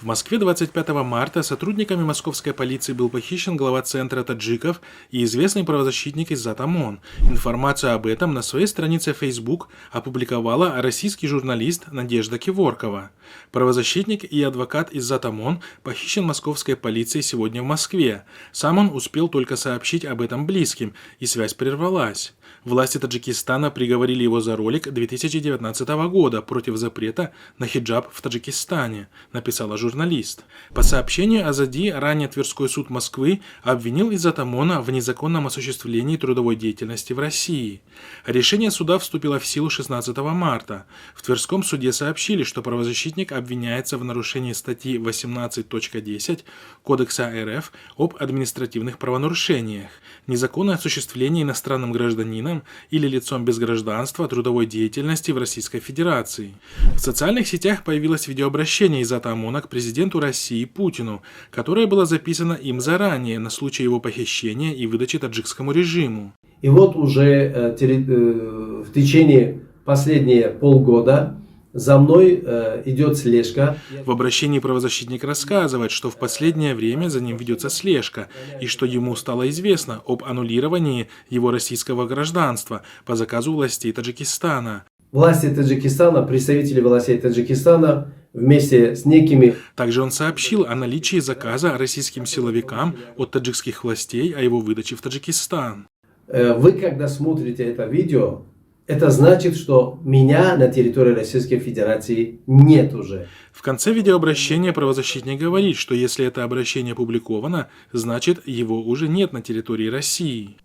Москве 25 марта сотрудниками московской полиции был похищен глава центра таджиков и известный правозащитник Иззат ОМОН. Информацию об этом на своей странице Facebook опубликовала российский журналист Надежда Киворкова. Правозащитник и адвокат Иззат ОМОН похищен московской полицией сегодня в Москве. Сам он успел только сообщить об этом близким, и связь прервалась. Власти Таджикистана приговорили его за ролик 2019 года против запрета на хиджаб в Таджикистане, написала журналист. По сообщению Азади, ранее Тверской суд Москвы обвинил Иззат ОМОНа в незаконном осуществлении трудовой деятельности в России. Решение суда вступило в силу 16 марта. В Тверском суде сообщили, что правозащитник обвиняется в нарушении статьи 18.10 Кодекса РФ об административных правонарушениях, незаконное осуществление иностранным гражданином или лицом без гражданства трудовой деятельности в Российской Федерации. В социальных сетях появилось видеообращение Иззата ОМОНа к президенту России Путину, которое было записано им заранее на случай его похищения и выдачи таджикскому режиму. И вот уже в течение последние полгода за мной идет слежка. В обращении правозащитник рассказывает, что в последнее время за ним ведется слежка, и что ему стало известно об аннулировании его российского гражданства по заказу властей Таджикистана. Власти Таджикистана, представители властей Таджикистана вместе с некими... Также он сообщил о наличии заказа российским силовикам от таджикских властей о его выдаче в Таджикистан. Вы, когда смотрите это видео, это значит, что меня на территории Российской Федерации нет уже. В конце видеообращения правозащитник говорит, что если это обращение опубликовано, значит его уже нет на территории России.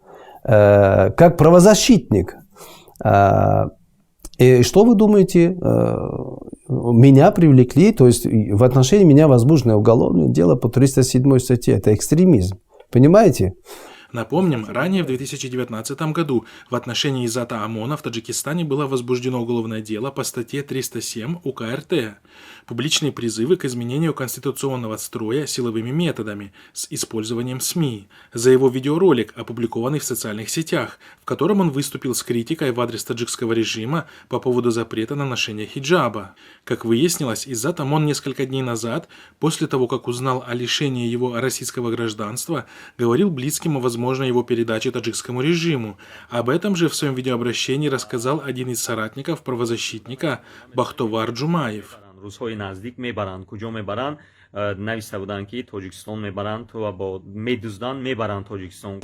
Как правозащитник, и что вы думаете, меня привлекли, то есть в отношении меня возбуждено уголовное дело по 307 статье, это экстремизм, понимаете? Напомним, ранее в 2019 году в отношении Иззата ОМОНа в Таджикистане было возбуждено уголовное дело по статье 307 УК РТ «Публичные призывы к изменению конституционного строя силовыми методами с использованием СМИ» за его видеоролик, опубликованный в социальных сетях, в котором он выступил с критикой в адрес таджикского режима по поводу запрета на ношение хиджаба. Как выяснилось, Иззат ОМОН несколько дней назад, после того, как узнал о лишении его российского гражданства, говорил близким о возможности его передачи таджикскому режиму. Об этом же в своем видеообращении рассказал один из соратников правозащитника Бахтовар Джумаев. روزهای نزدیک میبرند کجا میبرند نوشته بودند که تاجیکستان میبرند و با میدزدن میبرند تاجیکستان